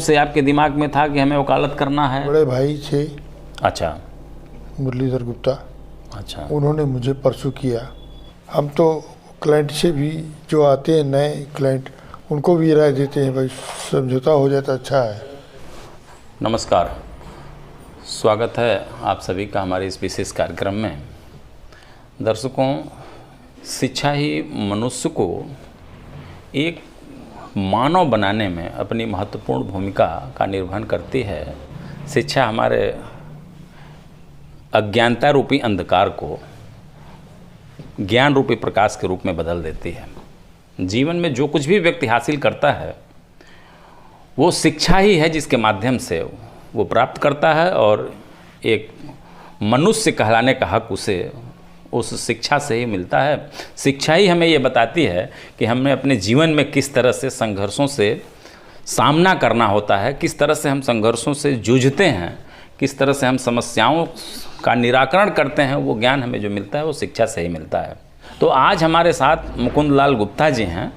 से आपके दिमाग में था कि हमें वकालत करना है? बड़े भाई थे, अच्छा मुरलीधर गुप्ता, अच्छा। उन्होंने मुझे परसों किया। हम तो क्लाइंट से भी जो आते हैं नए क्लाइंट, उनको भी राय देते हैं भाई समझौता हो जाए तो अच्छा है। नमस्कार, स्वागत है आप सभी का हमारे इस विशेष कार्यक्रम में। दर्शकों, शिक्षा ही मनुष्य को एक मानव बनाने में अपनी महत्वपूर्ण भूमिका का निर्वहन करती है। शिक्षा हमारे अज्ञानता रूपी अंधकार को ज्ञान रूपी प्रकाश के रूप में बदल देती है। जीवन में जो कुछ भी व्यक्ति हासिल करता है वो शिक्षा ही है जिसके माध्यम से वो प्राप्त करता है, और एक मनुष्य कहलाने का हक उसे उस शिक्षा से ही मिलता है। शिक्षा ही हमें ये बताती है कि हमें अपने जीवन में किस तरह से संघर्षों से सामना करना होता है, किस तरह से हम संघर्षों से जूझते हैं, किस तरह से हम समस्याओं का निराकरण करते हैं। वो ज्ञान हमें जो मिलता है वो शिक्षा से ही मिलता है। तो आज हमारे साथ मुकुंद लाल गुप्ता जी हैं,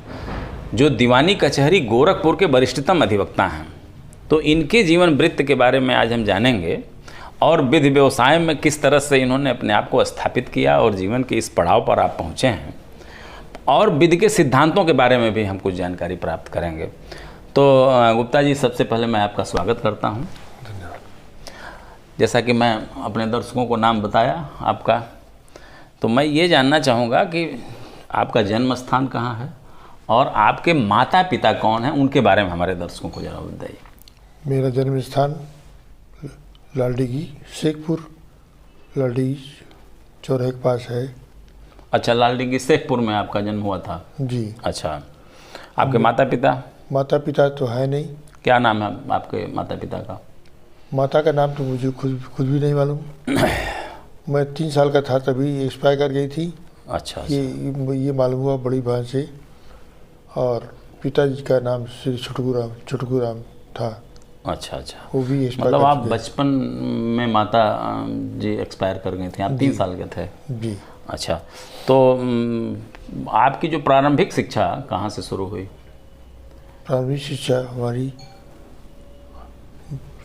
जो दीवानी कचहरी गोरखपुर के वरिष्ठतम अधिवक्ता हैं। तो इनके जीवन वृत्त के बारे में आज हम जानेंगे, और विधि व्यवसाय में किस तरह से इन्होंने अपने आप को स्थापित किया और जीवन के इस पड़ाव पर आप पहुँचे हैं, और विधि के सिद्धांतों के बारे में भी हम कुछ जानकारी प्राप्त करेंगे। तो गुप्ता जी, सबसे पहले मैं आपका स्वागत करता हूँ। जैसा कि मैं अपने दर्शकों को नाम बताया आपका, तो मैं ये जानना चाहूँगा कि आपका जन्म स्थान कहाँ है और आपके माता पिता कौन हैं, उनके बारे में हमारे दर्शकों को जरा बताइए। मेरा जन्म स्थान लालडीगी शेखपुर, लालडीगी चौराहे के पास है। अच्छा, लालडीगी शेखपुर में आपका जन्म हुआ था जी। अच्छा, आपके माता पिता? माता पिता तो है नहीं। क्या नाम है आपके माता पिता का? माता का नाम तो मुझे खुद भी नहीं मालूम। मैं 3 साल का था तभी एक्सपायर कर गई थी। अच्छा, ये मालूम हुआ बड़ी बहन से। और पिताजी का नाम श्री छुटकू राम था। अच्छा, वो भी एक्सपायर। मतलब आप बचपन में माता जी एक्सपायर कर गई थी, आप 3 साल के थे जी। अच्छा, तो आपकी जो प्रारंभिक शिक्षा कहाँ से शुरू हुई? प्रारंभिक शिक्षा हमारी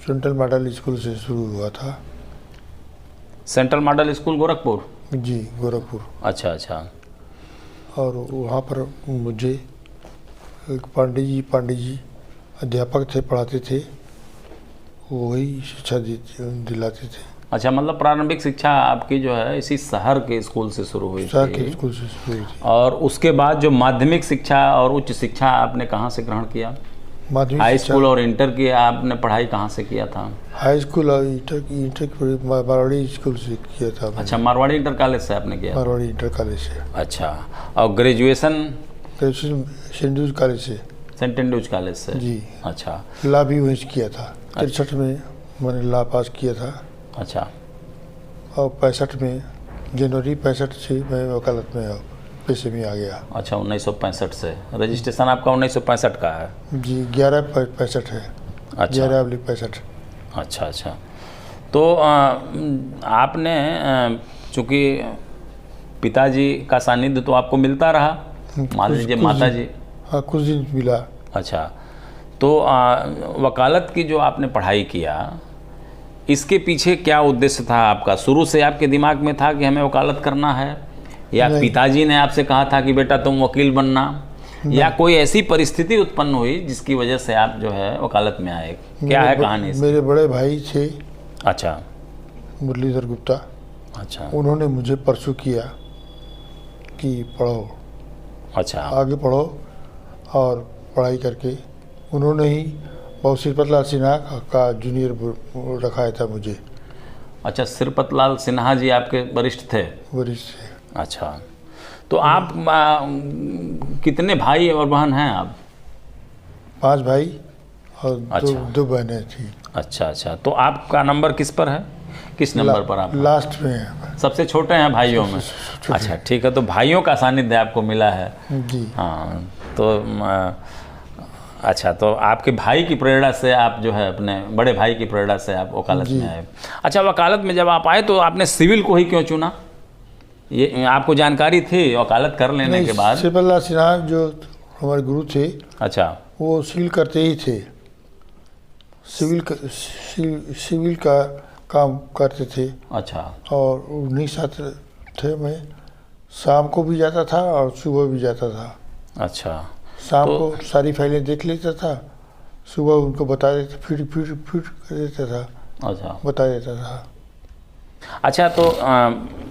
सेंट्रल मॉडल स्कूल से शुरू हुआ था। Central model school Gorakhpur? जी, गोरखपुर। अच्छा। और वहाँ पर मुझे एक पांडे जी अध्यापक थे, पढ़ाते थे, वही शिक्षा दिलाते थे। अच्छा, मतलब प्रारंभिक शिक्षा आपकी जो है इसी शहर के स्कूल से शुरू हुई? शहर के स्कूल से शुरू हुई थी। और उसके बाद जो माध्यमिक शिक्षा और उच्च शिक्षा आपने कहाँ से ग्रहण किया? माध्यमिक हाई स्कूल और इंटर की आपने पढ़ाई कहाँ से किया था? हाई स्कूल और इंटर मारवाड़ी स्कूल से किया था। अच्छा, मारवाड़ी इंटर कॉलेज से आपने किया? मारवाड़ी इंटर कॉलेज से। अच्छा, और ग्रेजुएशन? सेंट जूज कॉलेज से। सेंट एंड्रूज कॉलेज से जी। अच्छा, लॉ भी वहीं से किया था। 63 में मैंने लॉ पास किया था। अच्छा, और 65 में जनवरी 65 से मैं वकालत में पेशे में आ गया। अच्छा, 1965 से रजिस्ट्रेशन आपका 1965 का है? जी, 11/65 है। अच्छा, 11/65। अच्छा। तो आपने चूँकि पिताजी का सानिध्य तो आपको मिलता रहा, मान लीजिए माता जी? हाँ, कुछ दिन मिला। अच्छा, तो वकालत की जो आपने पढ़ाई किया, इसके पीछे क्या उद्देश्य था आपका? शुरू से आपके दिमाग में था कि हमें वकालत करना है, या पिताजी ने आपसे कहा था कि बेटा तुम वकील बनना, या कोई ऐसी परिस्थिति उत्पन्न हुई जिसकी वजह से आप जो है वकालत में आए? क्या है कहानी? मेरे बड़े भाई थे। अच्छा, मुरलीधर गुप्ता। अच्छा, उन्होंने मुझे परसों किया कि पढ़ो, अच्छा, आगे पढ़ो, और पढ़ाई करके उन्होंने ही बहुत श्रीपतलाल सिन्हा का जूनियर रखाया था मुझे। अच्छा, श्रीपतलाल सिन्हा जी आपके वरिष्ठ थे? वरिष्ठ थे। अच्छा, तो आप कितने भाई और बहन हैं आप? 5 भाई और अच्छा। 2 बहनें थी। अच्छा, तो आपका नंबर किस पर है? किस नंबर पर आप? लास्ट में है। सबसे छोटे हैं भाइयों में? अच्छा, ठीक है, तो भाइयों का सानिध्य आपको मिला है। जी। हाँ, तो अच्छा, तो आपके भाई की प्रेरणा से आप जो है अपने बड़े भाई की प्रेरणा से आप वकालत में आए। अच्छा, वकालत में जब आप आए तो आपने सिविल को ही क्यों चुना? ये आपको जानकारी थी वकालत कर लेने के बाद? श्रीपतलाल सिन्हा जो हमारे गुरु थे, अच्छा, वो सिविल करते ही थे। सिविल का काम करते थे। अच्छा और उन्हीं साथ थे। मैं शाम को भी जाता था और सुबह भी जाता था। अच्छा। शाम तो- को सारी फाइलें देख लेता था, सुबह उनको बता देता, फिर कर देता था, अच्छा बता देता था। अच्छा। तो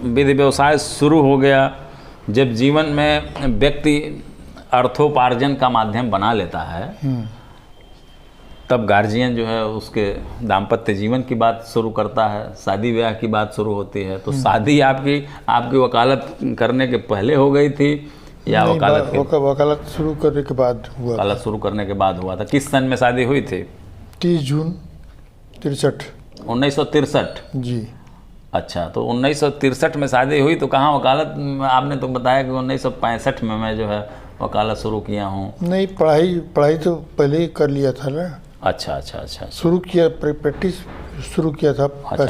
विधि व्यवसाय शुरू हो गया जब जीवन में व्यक्ति अर्थोपार्जन का माध्यम बना लेता है, तब गार्जियन जो है उसके दाम्पत्य जीवन की बात शुरू करता है, शादी ब्याह की बात शुरू होती है। तो शादी आपकी वकालत करने के पहले हो गई थी या नहीं, वकालत शुरू करने के बाद हुआ। वकालत शुरू करने के बाद हुआ था? किस सन में शादी हुई थी? 30 जून 63। 1963। जी। अच्छा, तो 1963 में शादी हुई, तो कहाँ वकालत? आपने तो बताया कि 1965 में मैं जो है वकालत शुरू किया हूँ। नहीं, पढ़ाई तो पहले ही कर लिया था ना। अच्छा अच्छा अच्छा। शुरू किया, प्रैक्टिस शुरू किया था अच्छा,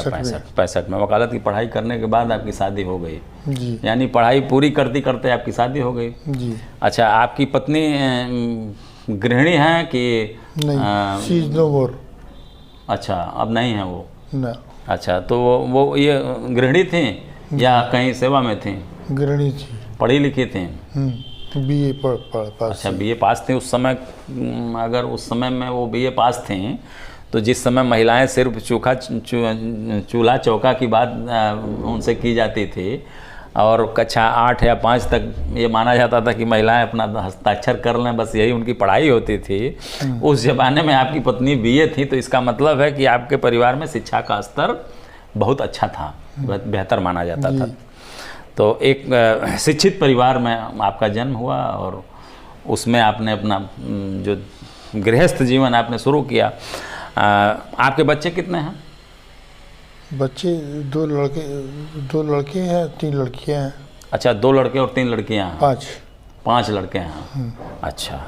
65 में वकालत की पढ़ाई करने के बाद आपकी शादी हो गई। जी। यानी पढ़ाई पूरी करते करते आपकी शादी हो गई। जी। अच्छा, आपकी पत्नी गृहिणी हैं कि? नहीं, शी इज नो मोर। अच्छा, अब नहीं है वो? ना। अच्छा, तो वो ये गृहिणी थी या कहीं सेवा में थी? गृहिणी थी। पढ़ी लिखी थी? बीए पास। अच्छा, बीए पास थी उस समय। अगर उस समय में वो बीए पास थी, तो जिस समय महिलाएं सिर्फ चूल्हा चौका की बात उनसे की जाती थी और कक्षा 8 या 5 तक ये माना जाता था कि महिलाएं अपना हस्ताक्षर कर लें, बस यही उनकी पढ़ाई होती थी। उस ज़माने में आपकी पत्नी बीए थी, तो इसका मतलब है कि आपके परिवार में शिक्षा का स्तर बहुत अच्छा था, बेहतर माना जाता था। तो एक शिक्षित परिवार में आपका जन्म हुआ और उसमें आपने अपना जो गृहस्थ जीवन आपने शुरू किया। आपके बच्चे कितने हैं? बच्चे 2 लड़के हैं, 3 लड़कियां हैं। अच्छा, 2 लड़के और 3 लड़कियां हैं। 5 लड़के हैं। अच्छा,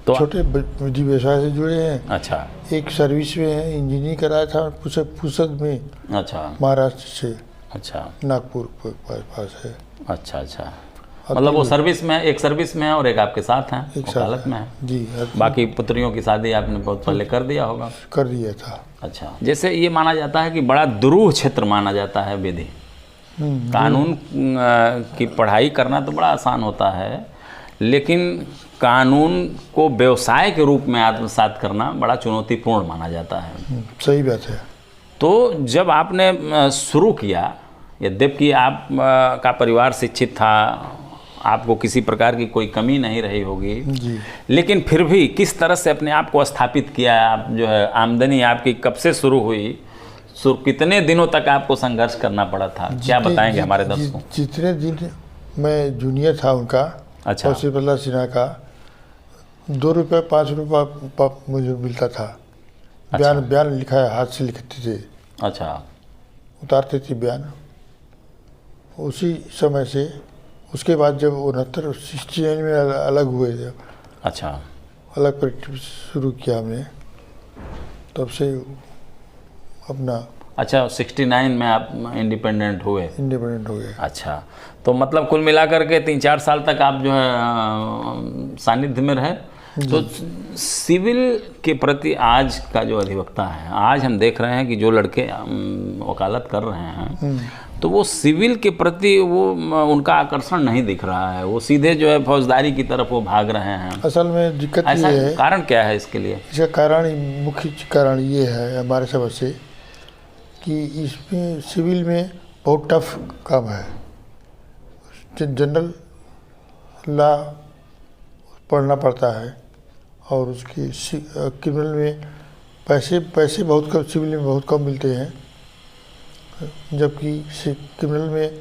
तो छोटे विधि व्यवसाय से जुड़े हैं। अच्छा। एक सर्विस में है, इंजीनियरिंग कराया था पुसद में। अच्छा, महाराष्ट्र से। अच्छा, नागपुर पास है। अच्छा अच्छा। मतलब वो सर्विस में, एक सर्विस में है और एक आपके साथ हैं, वकालत में है। जी। बाकी पुत्रियों की शादी आपने बहुत पहले कर दिया होगा? कर दिया था। अच्छा, जैसे ये माना जाता है कि बड़ा दुरूह क्षेत्र माना जाता है विधि। कानून की पढ़ाई करना तो बड़ा आसान होता है, लेकिन कानून को व्यवसाय के रूप में आत्मसात करना बड़ा चुनौतीपूर्ण माना जाता है। सही बात है। तो जब आपने शुरू किया, यद्यपि आप का परिवार शिक्षित था, आपको किसी प्रकार की कोई कमी नहीं रही होगी जी, लेकिन फिर भी किस तरह से अपने आप को स्थापित किया? आप जो है आमदनी आपकी कब से शुरू हुई? कितने दिनों तक आपको संघर्ष करना पड़ा था? क्या बताएंगे हमारे दर्शकों? जितने दिन मैं जूनियर था उनका, अच्छा। कौशिक प्रसाद सिन्हा का, 2 रुपये 5 रुपये मुझे मिलता था। अच्छा। बयान लिखा है, हाथ से लिखते थे। अच्छा, उतारते थे बयान। उसी समय से उसके बाद जब 69 में अलग हुए थे, अच्छा, अलग प्रैक्टिस शुरू किया हमने, तब से अपना। अच्छा, 69 में आप इंडिपेंडेंट हुए? इंडिपेंडेंट हो गए। अच्छा, तो मतलब कुल मिलाकर के 3-4 साल तक आप जो है सानिध्य में रहे। तो सिविल के प्रति आज का जो अधिवक्ता है, आज हम देख रहे हैं कि जो लड़के वकालत कर रहे हैं, तो वो सिविल के प्रति वो उनका आकर्षण नहीं दिख रहा है, वो सीधे जो है फौजदारी की तरफ वो भाग रहे हैं। असल में दिक्कत ऐसा ये है, कारण क्या है इसके लिए? इसका कारण, मुख्य कारण ये है हमारे समझ से कि इसमें सिविल में बहुत टफ काम है। जनरल लॉ पढ़ना पड़ता है और उसकी क्रिमिनल में पैसे बहुत कम, सिविल में बहुत कम मिलते हैं, जबकि क्रिमिनल में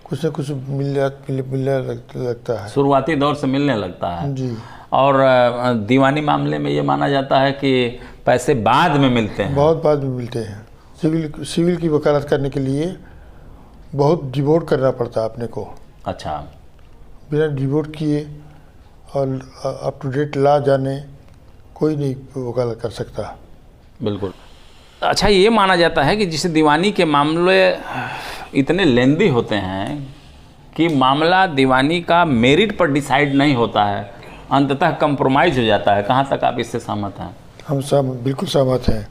कुछ न कुछ मिलने लगता है। शुरुआती दौर से मिलने लगता है जी। और दीवानी मामले में ये माना जाता है कि पैसे बाद में मिलते हैं। बहुत बाद में मिलते हैं। सिविल की वकालत करने के लिए बहुत डिवोट करना पड़ता है अपने को। अच्छा, बिना डिवोट किए और अप टू डेट लॉ जाने कोई नहीं वकालत कर सकता। बिल्कुल। अच्छा, ये माना जाता है कि जिसे दीवानी के मामले इतने लेंदी होते हैं कि मामला दीवानी का मेरिट पर डिसाइड नहीं होता है, अंततः कंप्रोमाइज हो जाता है। कहाँ तक आप इससे सहमत हैं? हम बिल्कुल सहमत हैं।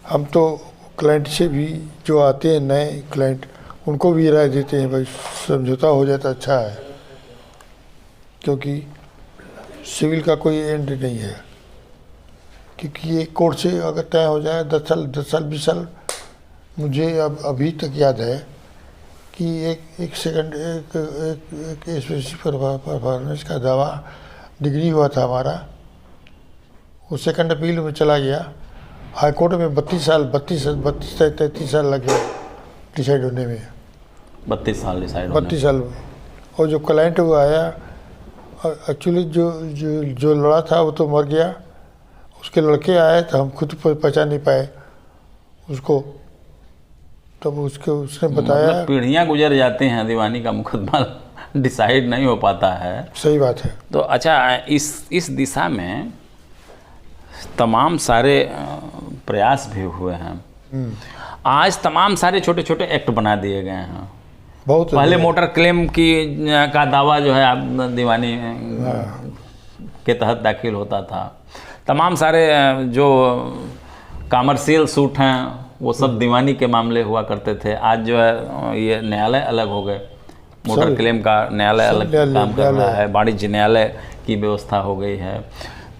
हम तो क्लाइंट से भी जो आते हैं नए क्लाइंट, उनको भी राय देते हैं भाई समझौता हो जाता अच्छा है, क्योंकि सिविल का कोई एंड नहीं है। क्योंकि ये कोर्ट से अगर तय हो जाए 10 साल 20 साल, मुझे अब अभी तक याद है कि एक स्पेसिफिक परफॉर्मेंस का दावा डिग्री हुआ था हमारा, वो सेकंड अपील में चला गया, हाई कोर्ट में 32 से 33 साल लग गए डिसाइड होने में। 32 साल डिसाइड 32 साल। और जो क्लाइंट वो आया, एक्चुअली जो लड़ा था वो तो मर गया, उसके लड़के आए तो हम खुद पहचान नहीं पाए उसको, तब उसने बताया। मतलब पीढ़ियां गुजर जाती हैं, दीवानी का मुकदमा डिसाइड नहीं हो पाता है। सही बात है। तो अच्छा, इस दिशा में तमाम सारे प्रयास भी हुए हैं। आज तमाम सारे छोटे छोटे एक्ट बना दिए गए हैं। बहुत पहले मोटर क्लेम का दावा जो है आप दीवानी के तहत दाखिल होता था। तमाम सारे जो कमर्शियल सूट हैं वो सब दीवानी के मामले हुआ करते थे। आज जो है ये न्यायालय अलग हो गए, मोटर क्लेम का न्यायालय अलग काम कर रहा है, वाणिज्य न्यायालय की व्यवस्था हो गई है।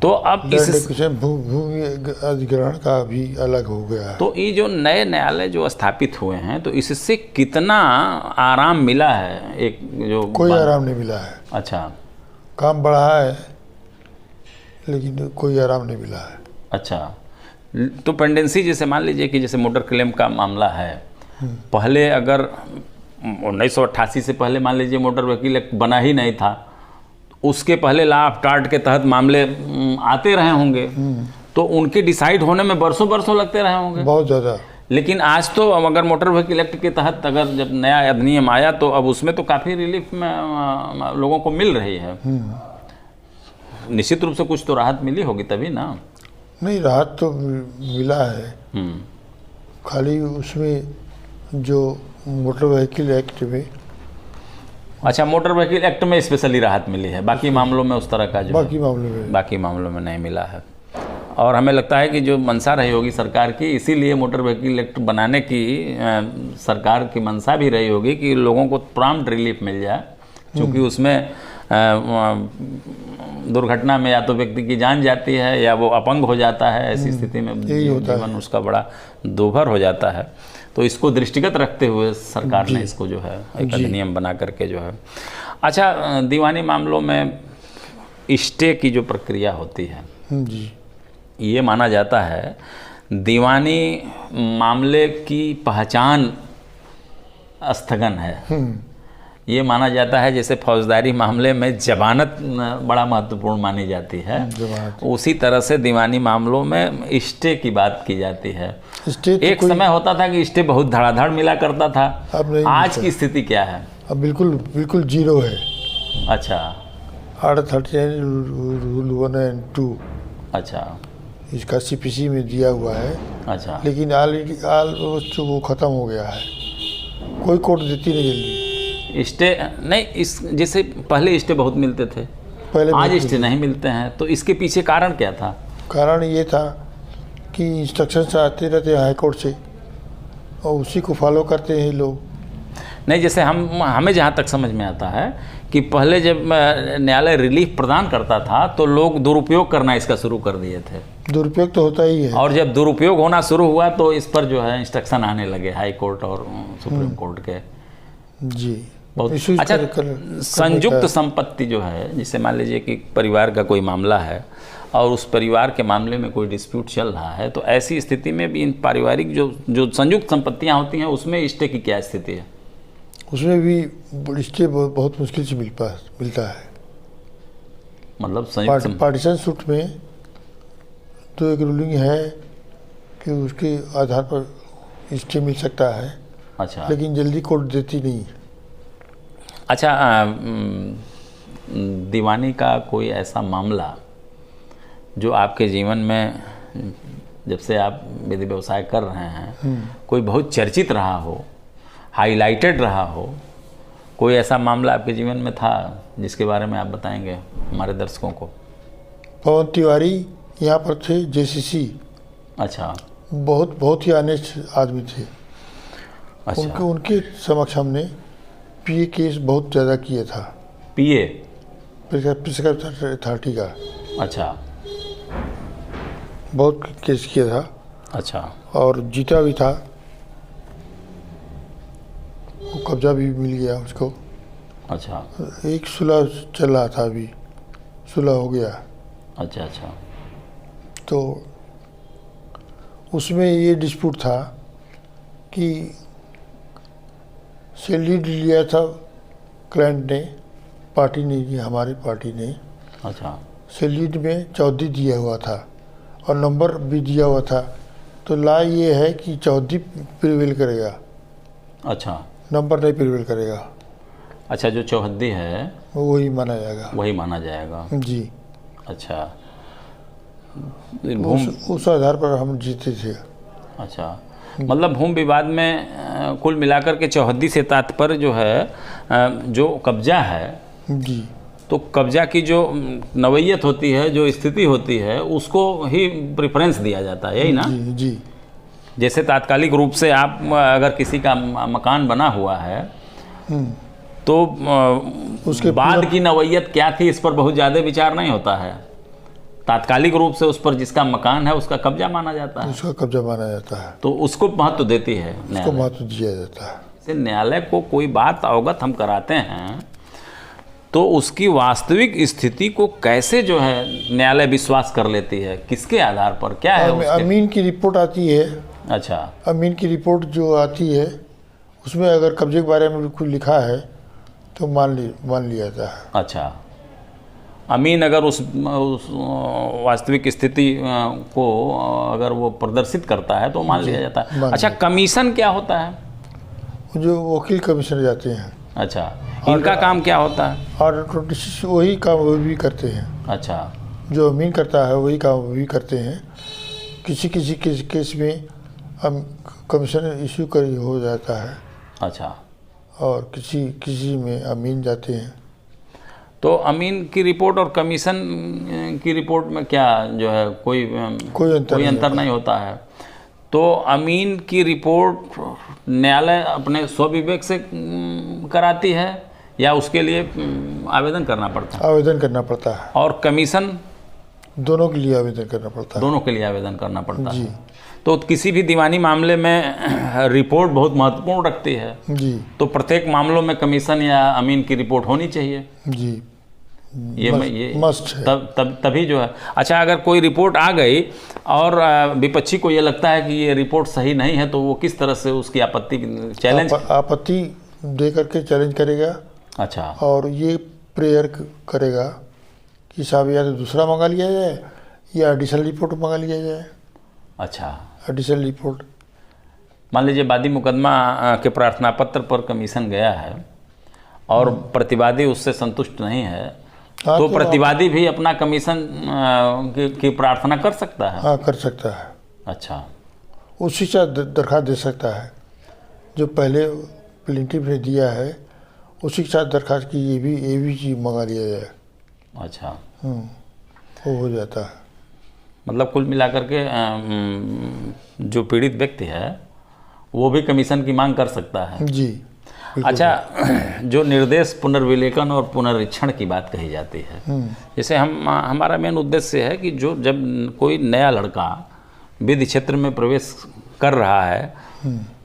तो अब भूमि अधिग्रहण का भी अलग हो गया है। तो ये जो नए न्यायालय जो स्थापित हुए हैं, तो इससे कितना आराम मिला है? एक जो कोई आराम नहीं मिला है। अच्छा, काम बढ़ा है लेकिन कोई आराम नहीं मिला है। अच्छा, तो पेंडेंसी जैसे मान लीजिए कि जैसे मोटर क्लेम का मामला है, पहले अगर 1988 से पहले मान लीजिए मोटर वकील एक्ट बना ही नहीं था, उसके पहले लॉ ऑफ टार्ट के तहत मामले आते रहे होंगे, तो उनके डिसाइड होने में बरसों बरसों लगते रहे होंगे, बहुत ज़्यादा। लेकिन आज तो अगर मोटर व्हीकल एक्ट के तहत अगर जब नया अधिनियम आया तो अब उसमें तो काफ़ी रिलीफ में लोगों को मिल रही है। निश्चित रूप से कुछ तो राहत मिली होगी तभी ना। नहीं, राहत तो मिला है, खाली उसमें जो मोटर व्हीकल एक्ट में। अच्छा, मोटर व्हीकल एक्ट में स्पेशली राहत मिली है, बाकी मामलों में उस तरह का जो बाकी मामलों में नहीं मिला है। और हमें लगता है कि जो मंशा रही होगी सरकार की, इसीलिए मोटर व्हीकल एक्ट बनाने की सरकार की मंशा भी रही होगी कि लोगों को प्रॉम्प्ट रिलीफ मिल जाए, क्योंकि उसमें दुर्घटना में या तो व्यक्ति की जान जाती है या वो अपंग हो जाता है। ऐसी स्थिति में जीवन उसका बड़ा दुभर हो जाता है। तो इसको दृष्टिगत रखते हुए सरकार ने इसको जो है एक अधिनियम बना करके जो है। अच्छा, दीवानी मामलों में स्टे की जो प्रक्रिया होती है जी, ये माना जाता है दीवानी मामले की पहचान स्थगन है। ये माना जाता है जैसे फौजदारी मामले में जमानत बड़ा महत्वपूर्ण मानी जाती है, उसी तरह से दीवानी मामलों में स्टे की बात की जाती है। एक समय होता था कि स्टे बहुत धड़ाधड़ मिला करता था, आज की स्थिति क्या है? अब बिल्कुल जीरो है। अच्छा, आर्टिकल 39 रूल 1 and 2 अच्छा, इसका सीपीसी में दिया हुआ है। अच्छा, लेकिन ऑलमोस्ट वो ख़त्म हो गया है, कोई कोर्ट देती नहीं जल्दी स्टे। नहीं, इस जैसे पहले स्टे बहुत मिलते थे, पहले आज स्टे नहीं मिलते हैं, तो इसके पीछे कारण क्या था? कारण ये था कि इंस्ट्रक्शंस आते रहते हैं हाई कोर्ट से और उसी को फॉलो करते हैं लोग। नहीं, जैसे हमें जहाँ तक समझ में आता है कि पहले जब न्यायालय रिलीफ प्रदान करता था तो लोग दुरुपयोग करना इसका शुरू कर दिए थे। दुरुपयोग तो होता ही है, और जब दुरुपयोग होना शुरू हुआ तो इस पर जो है इंस्ट्रक्शन आने लगे हाई कोर्ट और सुप्रीम कोर्ट के। जी, बहुत अच्छा। संयुक्त संपत्ति जो है, जिसे मान लीजिए कि परिवार का कोई मामला है और उस परिवार के मामले में कोई डिस्प्यूट चल रहा है, तो ऐसी स्थिति में भी इन पारिवारिक जो संयुक्त संपत्तियां होती हैं उसमें स्टे की क्या स्थिति है? उसमें भी स्टे बहुत मुश्किल से मिलता है। मतलब संयुक्त पार्टीशन सूट में तो एक रूलिंग है कि उसके आधार पर स्टे मिल सकता है। अच्छा, लेकिन जल्दी कोर्ट देती नहीं। अच्छा, दीवानी का कोई ऐसा मामला जो आपके जीवन में, जब से आप विधि व्यवसाय कर रहे हैं, कोई बहुत चर्चित रहा हो, हाईलाइटेड रहा हो, कोई ऐसा मामला आपके जीवन में था जिसके बारे में आप बताएंगे हमारे दर्शकों को? पवन तिवारी यहाँ पर थे, जेसीसी। अच्छा, बहुत ही ऑनेस्ट आदमी थे। अच्छा। उनके समक्ष हमने पीए केस बहुत ज़्यादा किया था, पीए। प्रिस्क्राइब अथॉरिटी का अच्छा। बहुत केस किया था अच्छा। और जीता भी था। वो कब्जा भी मिल गया उसको। अच्छा। एक सुलह चल रहा था, अभी सुलह हो गया। अच्छा। अच्छा। तो उसमें ये डिस्प्यूट था कि से लीड लिया था क्लाइंट ने, पार्टी ने दिया, हमारी पार्टी ने। अच्छा। से लीड में 14 दिया हुआ था और नंबर भी दिया हुआ था। तो ला ये है कि 14 प्रिवेल करेगा, अच्छा। नंबर नहीं प्रिवेल करेगा। अच्छा, जो चौहद्दी है वही माना जाएगा। वही माना जाएगा। जी। अच्छा। उस आधार पर हम जीते थे। अच्छा, मतलब भूमि विवाद में कुल मिलाकर के चौहद्दी से तात्पर्य जो है जो कब्जा है, जी। तो कब्जा की जो नवैयत होती है, जो स्थिति होती है, उसको ही प्रेफरेंस दिया जाता है, यही ना? जी जी। जैसे तात्कालिक रूप से आप अगर किसी का मकान बना हुआ है तो उसके बाद की नवैयत क्या थी इस पर बहुत ज़्यादा विचार नहीं होता है। तात्कालिक रूप से उस पर जिसका मकान है उसका कब्जा माना जाता है, उसका कब्जा माना जाता है, तो उसको महत्व देती है, उसको महत्व दिया जाता है। से न्यायालय को कोई बात अवगत हम कराते हैं तो उसकी वास्तविक स्थिति को कैसे जो है न्यायालय विश्वास कर लेती है, किसके आधार पर, क्या है उसके? अमीन की रिपोर्ट आती है। अच्छा। अमीन की रिपोर्ट जो आती है उसमें अगर कब्जे के बारे में कुछ लिखा है तो मान लिया जाता है। अच्छा, अमीन अगर उस वास्तविक स्थिति को अगर वो प्रदर्शित करता है तो मान लिया जाता है। अच्छा, कमीशन क्या होता है? जो वकील कमीशन जाते हैं। अच्छा, इनका काम क्या होता है? और वही काम वो भी करते हैं। अच्छा, जो अमीन करता है वही काम वो भी करते हैं। किसी केस में हम कमीशन इशू कर हो जाता है। अच्छा। और किसी में अमीन जाते हैं। तो अमीन की रिपोर्ट और कमीशन की रिपोर्ट में क्या जो है कोई अंतर नहीं होता है। तो अमीन की रिपोर्ट न्यायालय अपने स्वविवेक से कराती है या उसके लिए आवेदन करना पड़ता है? आवेदन करना पड़ता है। और कमीशन? दोनों के लिए आवेदन करना पड़ता है। दोनों के लिए आवेदन करना पड़ता जी। है। तो किसी भी दीवानी मामले में रिपोर्ट बहुत महत्वपूर्ण रखती है। जी। तो प्रत्येक मामलों में कमीशन या अमीन की रिपोर्ट होनी चाहिए। जी। ये मस्ट है। तभी जो है। अच्छा, अगर कोई रिपोर्ट आ गई और विपक्षी को ये लगता है कि ये रिपोर्ट सही नहीं है तो वो किस तरह से उसकी आपत्ति चैलेंज आपत्ति दे करके चैलेंज करेगा। अच्छा। और ये प्रेयर करेगा कि साहब या तो दूसरा मंगा लिया जाए या एडिशनल रिपोर्ट मंगा लिया जाए। अच्छा, एडिशनल रिपोर्ट। मान लीजिए वादी मुकदमा के प्रार्थना पत्र पर कमीशन गया है और प्रतिवादी उससे संतुष्ट नहीं है, तो प्रतिवादी भी अपना कमीशन की प्रार्थना कर सकता है? हाँ, कर सकता है। अच्छा, उसी से दरखास्त दे सकता है जो पहले प्लेंटिफ ने दिया है, उसी के साथ दरखास्त की ये भी चीज़ मंगा लिया जाए। अच्छा। वो हो जाता है। मतलब कुल मिलाकर के जो पीड़ित व्यक्ति है वो भी कमीशन की मांग कर सकता है। जी। अच्छा, जो निर्देश पुनर्विलेखन और पुनरीक्षण की बात कही जाती है, जैसे हमारा मेन उद्देश्य है कि जब कोई नया लड़का विधि क्षेत्र में प्रवेश कर रहा है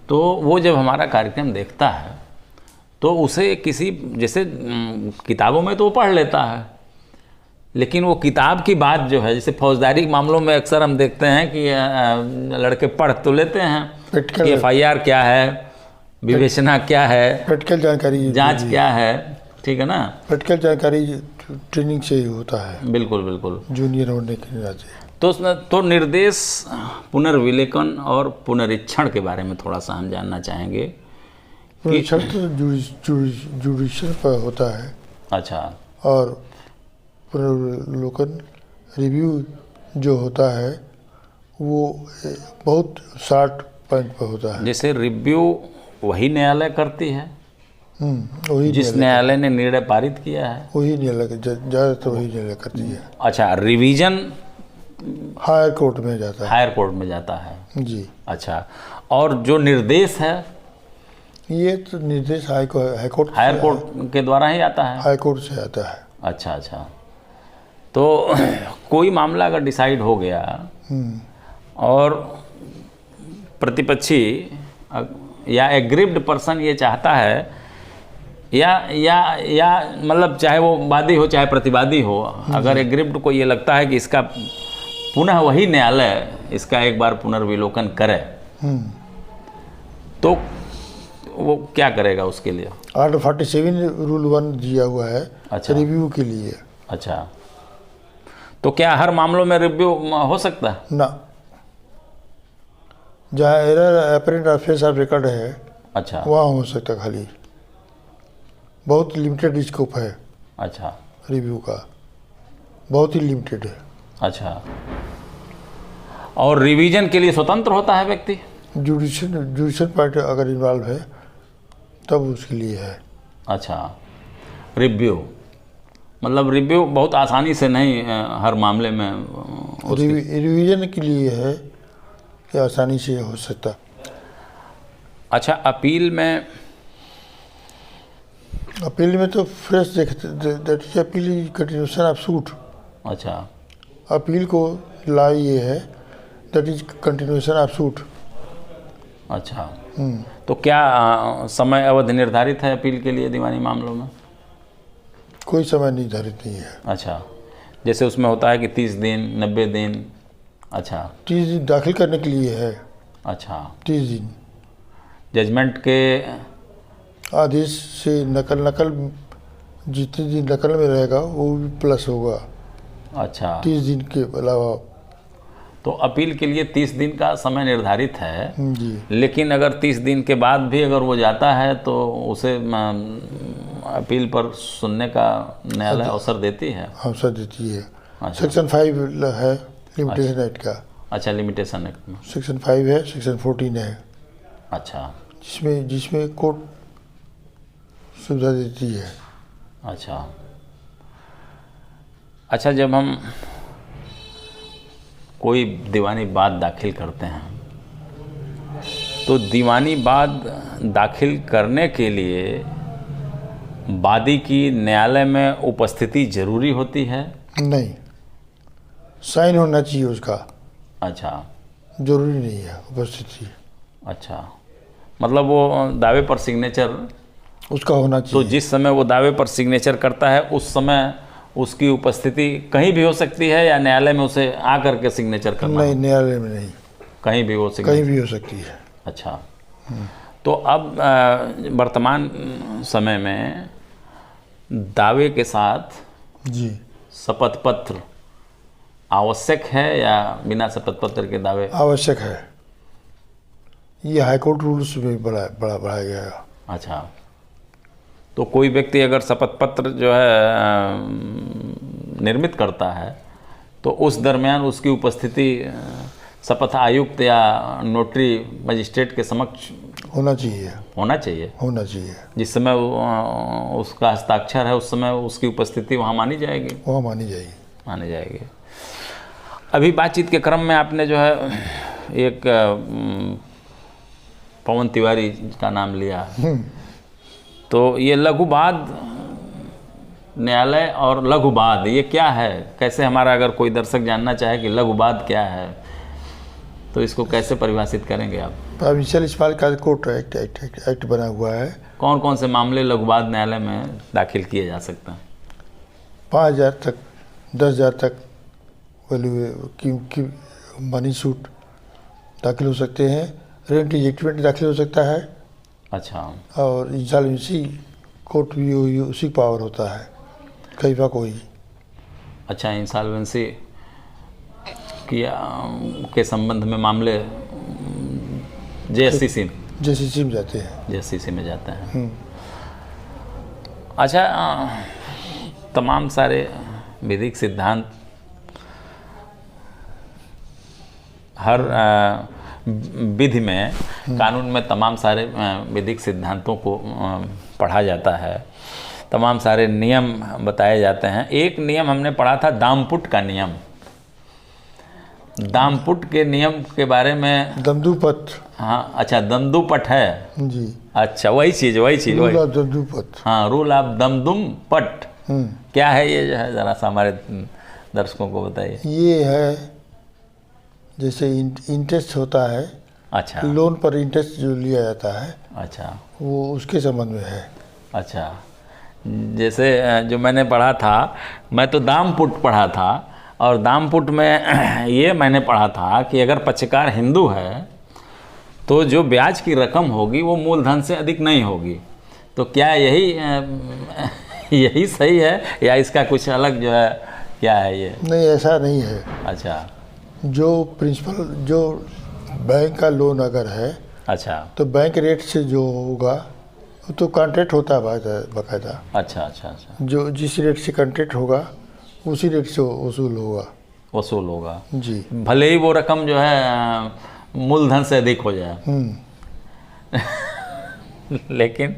तो वो जब हमारा कार्यक्रम देखता है तो उसे किसी जैसे किताबों में तो वो पढ़ लेता है, लेकिन वो किताब की बात जो है, जैसे फौजदारी मामलों में अक्सर हम देखते हैं कि लड़के पढ़ तो लेते हैं कि FIR क्या है, विवेचना क्या है, प्रैक्टिकल जानकारी, जांच क्या है, ठीक है ना? प्रैक्टिकल जानकारी ट्रेनिंग से ही होता है। बिल्कुल बिल्कुल। जूनियर होने के नाते तो निर्देश पुनर्विलेखन और पुनरीक्षण के बारे में थोड़ा सा हम जानना चाहेंगे। पुनरीक्षण तो जुडिशल पर होता है। अच्छा। और पुनर्विलोकन रिव्यू जो होता है वो बहुत 60 पॉइंट पर होता है। जैसे रिव्यू वही न्यायालय करती है वही जिस न्यायालय ने निर्णय पारित किया है, वही न्यायालय ज़्यादातर वही न्यायालय करती है। अच्छा, रिवीजन हायर कोर्ट में जाता है। हायर कोर्ट में जाता है। जी, अच्छा, और जो निर्देश है ये तो निर्देश हाई कोर्ट हायर कोर्ट के द्वारा ही आता है। हाई कोर्ट से आता है। अच्छा अच्छा, तो कोई मामला अगर डिसाइड हो गया और प्रतिपक्षी या एग्रीव्ड पर्सन ये चाहता है या मतलब चाहे वो वादी हो चाहे प्रतिवादी हो, अगर एग्रीव्ड को ये लगता है कि इसका पुनः वही न्यायालय इसका एक बार पुनर्विलोकन करे, तो वो क्या करेगा उसके लिए? आर्टिकल 47 रूल 1 दिया हुआ है। अच्छा, रिव्यू के लिए। अच्छा, तो क्या हर मामलों में रिव्यू हो सकता है? ना, जहाँ error apparent face of record है, अच्छा, वहाँ हो सकता खाली। बहुत लिमिटेड स्कोप है। अच्छा, रिव्यू का बहुत ही लिमिटेड है। अच्छा, और रिवीजन के लिए स्वतंत्र होता है व्यक्ति? जुडिशियल पार्ट अगर इन्वॉल्व है तब उसके लिए है। अच्छा, रिव्यू मतलब रिव्यू बहुत आसानी से नहीं हर मामले में रिवीजन के लिए है कि आसानी से हो सकता। अच्छा, अपील में तो फ्रेश देखते, that is appeal continuation of suit. अच्छा, अपील को ला ये है that is continuation of suit. अच्छा, तो क्या समय अवधि निर्धारित है अपील के लिए दीवानी मामलों में? कोई समय निर्धारित नहीं है। अच्छा, जैसे उसमें होता है कि 30 दिन 90 दिन। अच्छा, 30 दिन दाखिल करने के लिए है। अच्छा, 30 दिन जजमेंट के आदेश से नकल जितने दिन नकल में रहेगा वो भी प्लस होगा। अच्छा, 30 दिन के अलावा। तो अपील के लिए 30 दिन का समय निर्धारित है जी। लेकिन अगर 30 दिन के बाद भी अगर वो जाता है तो उसे अपील पर सुनने का न्यायालय अवसर देती है? अवसर देती है। अच्छा। सेक्शन 5 है लिमिटेशन एक्ट का। अच्छा, लिमिटेशन एक्ट में सेक्शन 5 है, सेक्शन 14 है। अच्छा, जिसमें कोर्ट सुविधा देती है। अच्छा, अच्छा, जब हम कोई दीवानी बात दाखिल करते हैं तो दीवानी बात दाखिल करने के लिए वादी की न्यायालय में उपस्थिति जरूरी होती है? नहीं, साइन होना चाहिए उसका। अच्छा, जरूरी नहीं है उपस्थिति। अच्छा, मतलब वो दावे पर सिग्नेचर उसका होना तो चाहिए। जिस समय वो दावे पर सिग्नेचर करता है उस समय उसकी उपस्थिति कहीं भी हो सकती है या न्यायालय में उसे आकर के सिग्नेचर करना? नहीं, न्यायालय में नहीं, कहीं भी वो कहीं सिग्नेचर? भी हो सकती है। अच्छा, तो अब वर्तमान समय में दावे के साथ जी, शपथ पत्र आवश्यक है या बिना शपथ पत्र के दावे? आवश्यक है। ये हाईकोर्ट रूल्स में बढ़ाया गया है। अच्छा, तो कोई व्यक्ति अगर शपथ पत्र जो है निर्मित करता है तो उस दरमियान उसकी उपस्थिति शपथ आयुक्त या नोटरी मजिस्ट्रेट के समक्ष होना चाहिए। होना चाहिए। होना चाहिए। जिस समय उसका हस्ताक्षर है उस समय उसकी उपस्थिति वहाँ मानी जाएगी? वहाँ मानी जाएगी। मानी जाएगी। अभी बातचीत के क्रम में आपने जो है एक पवन तिवारी का नाम लिया, तो ये लघुवाद न्यायालय और लघुवाद ये क्या है? कैसे हमारा अगर कोई दर्शक जानना चाहे कि लघुवाद क्या है तो इसको कैसे परिभाषित करेंगे आप? Provincial small class court act बना हुआ है। कौन कौन से मामले लघुवाद न्यायालय में दाखिल किए जा सकते हैं? 5,000 तक 10,000 तक वैल्यू की मनी सूट दाखिल हो सकते हैं। रेंट इजेक्टमेंट दाखिल हो सकता है। अच्छा, और इंसॉल्वेंसी कोर्ट भी उसी पावर होता है, कई बार कोई। अच्छा, इंसॉल्वेंसी के संबंध में मामले जेएससीसी में जाते हैं। जेएससीसी में जाते हैं। अच्छा, तमाम सारे विधिक सिद्धांत हर विधि में कानून में तमाम सारे विधिक सिद्धांतों को पढ़ा जाता है, तमाम सारे नियम बताए जाते हैं। एक नियम हमने पढ़ा था दामपुट का नियम, दामपुट के नियम के बारे में। दमदूपत। हाँ अच्छा, दमदूपट है। जी। अच्छा, वही चीज़ रूल वही। ऑफ दमदूपत। हाँ, रूल ऑफ दमदुम पट क्या है ये जो है, ज़रा सा हमारे दर्शकों को बताइए। ये है जैसे इंटरेस्ट होता है, अच्छा लोन पर इंटरेस्ट जो लिया जाता है, अच्छा वो उसके संबंध में है। अच्छा, जैसे जो मैंने पढ़ा था, मैं तो दामपुट पढ़ा था, और दामपुट में ये मैंने पढ़ा था कि अगर पक्षकार हिंदू है तो जो ब्याज की रकम होगी वो मूलधन से अधिक नहीं होगी। तो क्या यही सही है या इसका कुछ अलग जो है क्या है ये? नहीं, ऐसा नहीं है। अच्छा। जो प्रिंसिपल जो बैंक का लोन अगर है, अच्छा तो बैंक रेट से जो होगा वो तो कॉन्ट्रैक्ट होता है बाकायदा। अच्छा अच्छा अच्छा, जो जिस रेट से कॉन्ट्रैक्ट होगा उसी रेट से वसूल होगा। जी। भले ही वो रकम जो है मूलधन से अधिक हो जाए। लेकिन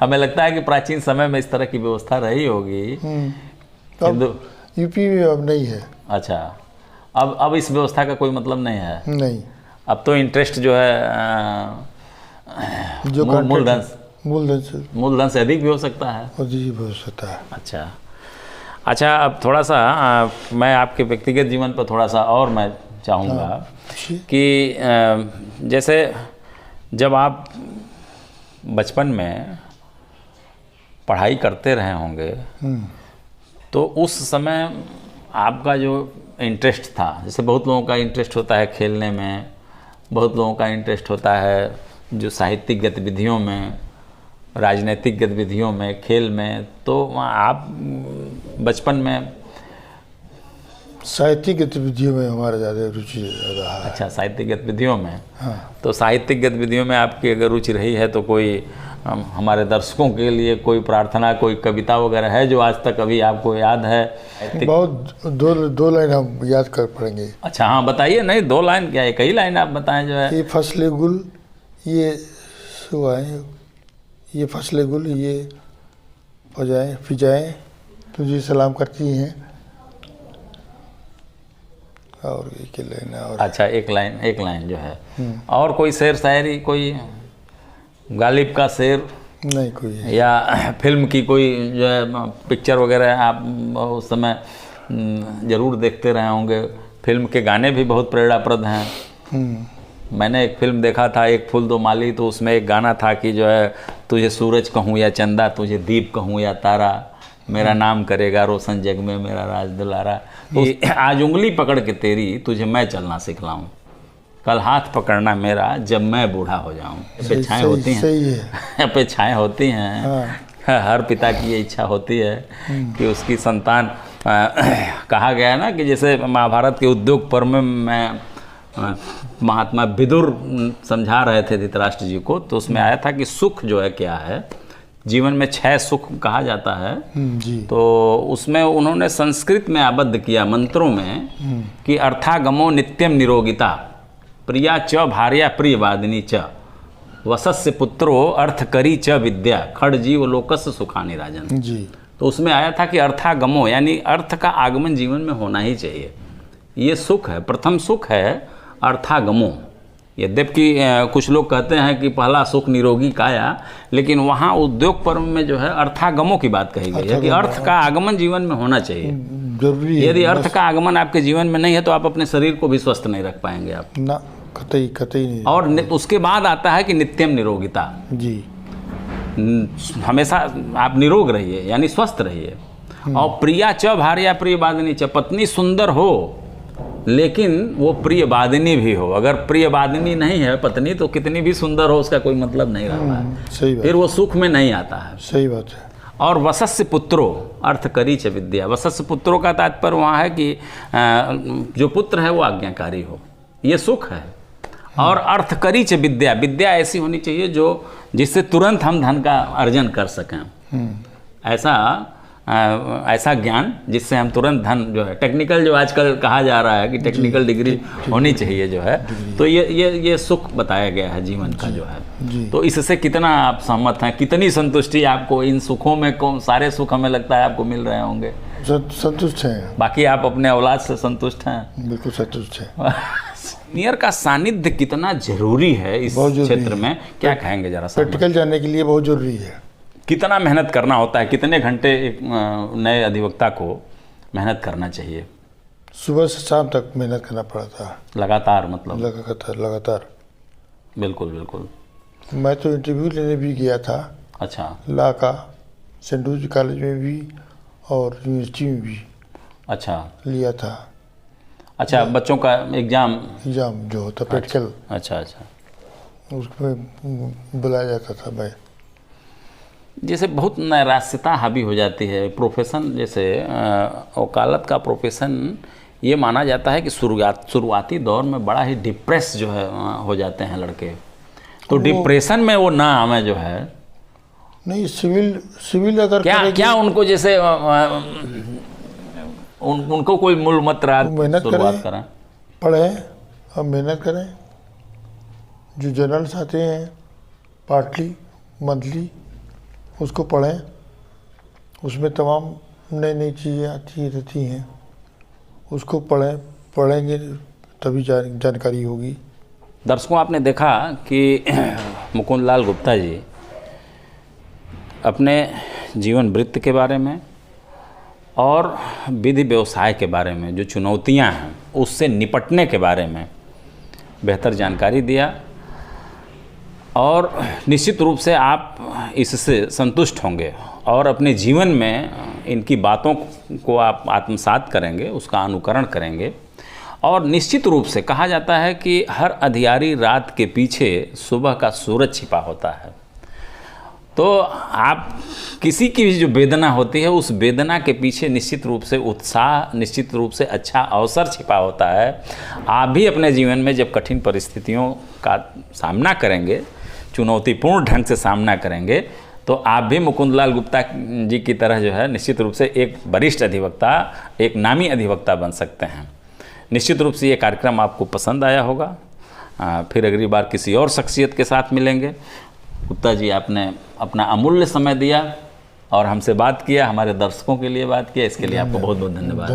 हमें लगता है कि प्राचीन समय में इस तरह की व्यवस्था रही होगी। अब यूपी में अब नहीं है। अच्छा, अब इस व्यवस्था का कोई मतलब नहीं है। नहीं, अब तो इंटरेस्ट जो है जो मूलधन मूलधन से अधिक भी हो सकता है। अधिक भी हो सकता है। अच्छा, अब थोड़ा सा मैं आपके व्यक्तिगत जीवन पर थोड़ा सा और मैं चाहूँगा कि जैसे जब आप बचपन में पढ़ाई करते रहे होंगे तो उस समय आपका जो इंटरेस्ट था, जैसे बहुत लोगों का इंटरेस्ट होता है खेलने में, बहुत लोगों का इंटरेस्ट होता है जो साहित्यिक गतिविधियों में, राजनीतिक गतिविधियों में, खेल में, तो आप बचपन में साहित्यिक गतिविधियों में हमारा ज़्यादा रुचि रहा है। अच्छा, साहित्यिक गतिविधियों में। हाँ। तो साहित्यिक गतिविधियों में आपकी अगर रुचि रही है तो कोई हमारे दर्शकों के लिए कोई प्रार्थना, कोई कविता वगैरह है जो आज तक अभी आपको याद है? बहुत दो लाइन हम याद कर पड़ेंगे। अच्छा हाँ, बताइए। नहीं, 2 लाइन क्या है, कई लाइन आप बताएं जो है। ये फसले गुल ये सुहाए, ये फसले गुल ये फिजाएं तुझे सलाम करती हैं, और एक लाइन और। अच्छा, एक लाइन जो है। और कोई शेर शायरी, कोई गालिब का शेर? नहीं कोई है। या फिल्म की कोई जो है पिक्चर वगैरह आप उस समय ज़रूर देखते रहे होंगे। फिल्म के गाने भी बहुत प्रेरणाप्रद हैं। मैंने एक फिल्म देखा था, एक फूल दो माली, तो उसमें एक गाना था कि जो है तुझे सूरज कहूँ या चंदा, तुझे दीप कहूँ या तारा, मेरा नाम करेगा रोशन जग में मेरा राज दुलारा। तो आज उंगली पकड़ के तेरी तुझे मैं चलना सिखलाऊं, कल हाथ पकड़ना मेरा जब मैं बूढ़ा हो जाऊं। अपेक्षाएं होती हैं। सही है। अपेक्षाएं होती हैं। हर पिता की ये इच्छा होती है कि उसकी संतान, कहा गया है ना कि जैसे महाभारत के उद्योग पर्व में महात्मा विदुर समझा रहे थे धृतराष्ट्र जी को, तो उसमें आया था कि सुख जो है क्या है, जीवन में 6 सुख कहा जाता है। जी। तो उसमें उन्होंने संस्कृत में आबद्ध किया मंत्रों में कि अर्थागमो नित्यम निरोगिता, प्रिया च भार्या प्रियवादिनी च, वसस्य पुत्रो अर्थकरी च विद्या, खड़ जीव लोकस्य सुखानि राजन। जी। तो उसमें आया था कि अर्थागमो यानी अर्थ का आगमन जीवन में होना ही चाहिए। ये सुख है, प्रथम सुख है अर्थागमो। यद्यपि कुछ लोग कहते हैं कि पहला सुख निरोगी काया, लेकिन वहाँ उद्योग पर्व में जो है अर्थागमों की बात कही गई है कि अर्थ का आगमन जीवन में होना चाहिए, जरूरी है। यदि अर्थ का आगमन आपके जीवन में नहीं है तो आप अपने शरीर को भी स्वस्थ नहीं रख पाएंगे आप ना, कतई नहीं। और उसके बाद आता है कि नित्यम निरोगिता। जी। हमेशा आप निरोग रहिए यानी स्वस्थ रहिए। और प्रिया च भार्या प्रिय बादिनी च, पत्नी सुंदर हो लेकिन वो प्रिय बादिनी भी हो। अगर प्रिय बादिनी नहीं है पत्नी तो कितनी भी सुंदर हो उसका कोई मतलब नहीं रहता है। सही बात। फिर वो सुख में नहीं आता है। सही बात है। और वसस्य पुत्रो अर्थ करी च विद्या, वसस्य पुत्रों का तात्पर्य वहाँ है कि जो पुत्र है वो आज्ञाकारी हो, ये सुख है। और अर्थ करी च विद्या, विद्या ऐसी होनी चाहिए जो जिससे तुरंत हम धन का अर्जन कर सकें। ऐसा ज्ञान जिससे हम तुरंत धन जो है, टेक्निकल जो आजकल कहा जा रहा है कि टेक्निकल डिग्री होनी चाहिए जो है, तो ये सुख बताया गया है जीवन का जो है। तो इससे कितना आप सहमत हैं, कितनी संतुष्टि आपको इन सुखों में, कौन सारे सुख हमें लगता है आपको मिल रहे होंगे? संतुष्ट हैं, बाकी आप अपने औलाद से संतुष्ट हैं? बिल्कुल संतुष्ट हैं। सीनियर का सानिध्य कितना जरूरी है इस बहुत जरूरी क्षेत्र में, क्या कहेंगे जरा सा? प्रैक्टिकल जानने के लिए बहुत ज़रूरी है। कितना मेहनत करना होता है, कितने घंटे एक नए अधिवक्ता को मेहनत करना चाहिए? सुबह से शाम तक मेहनत करना पड़ता है, लगातार, मतलब लगातार। बिल्कुल बिल्कुल। मैं तो इंटरव्यू लेने भी गया था, अच्छा लॉ का, सेंट लुइस कॉलेज में भी और यूनिवर्सिटी में भी अच्छा लिया था। अच्छा, बच्चों का एग्जाम जो होता प्रैक्टिकल, अच्छा अच्छा, उसमें बुलाया जाता था मैं। जैसे बहुत नैराश्यता हावी हो जाती है प्रोफेशन, जैसे वकालत का प्रोफेशन ये माना जाता है कि शुरुआती दौर में बड़ा ही डिप्रेस जो है हो जाते हैं लड़के, तो डिप्रेशन में वो ना आवे जो है। नहीं, सिविल अगर क्या उनको जैसे उनको कोई मूल मत रहा शुरुआत करें, पढ़ें और मेहनत करें। जो जर्नल्स आते हैं पार्टली मंथली, उसको पढ़ें, उसमें तमाम नई नई चीज़ें आती रहती हैं, उसको पढ़ेंगे तभी जानकारी होगी। दर्शकों, आपने देखा कि मुकुंद लाल गुप्ता जी अपने जीवन वृत्त के बारे में और विधि व्यवसाय के बारे में जो चुनौतियां हैं उससे निपटने के बारे में बेहतर जानकारी दिया, और निश्चित रूप से आप इससे संतुष्ट होंगे और अपने जीवन में इनकी बातों को आप आत्मसात करेंगे, उसका अनुकरण करेंगे। और निश्चित रूप से कहा जाता है कि हर अंधियारी रात के पीछे सुबह का सूरज छिपा होता है। तो आप किसी की भी जो वेदना होती है, उस वेदना के पीछे निश्चित रूप से उत्साह, निश्चित रूप से अच्छा अवसर छिपा होता है। आप भी अपने जीवन में जब कठिन परिस्थितियों का सामना करेंगे, चुनौतीपूर्ण ढंग से सामना करेंगे, तो आप भी मुकुंद लाल गुप्ता जी की तरह जो है निश्चित रूप से एक वरिष्ठ अधिवक्ता, एक नामी अधिवक्ता बन सकते हैं। निश्चित रूप से ये कार्यक्रम आपको पसंद आया होगा। फिर अगली बार किसी और शख्सियत के साथ मिलेंगे। गुप्ता जी, आपने अपना अमूल्य समय दिया और हमसे बात किया, हमारे दर्शकों के लिए बात किया, इसके लिए आपको बहुत बहुत धन्यवाद।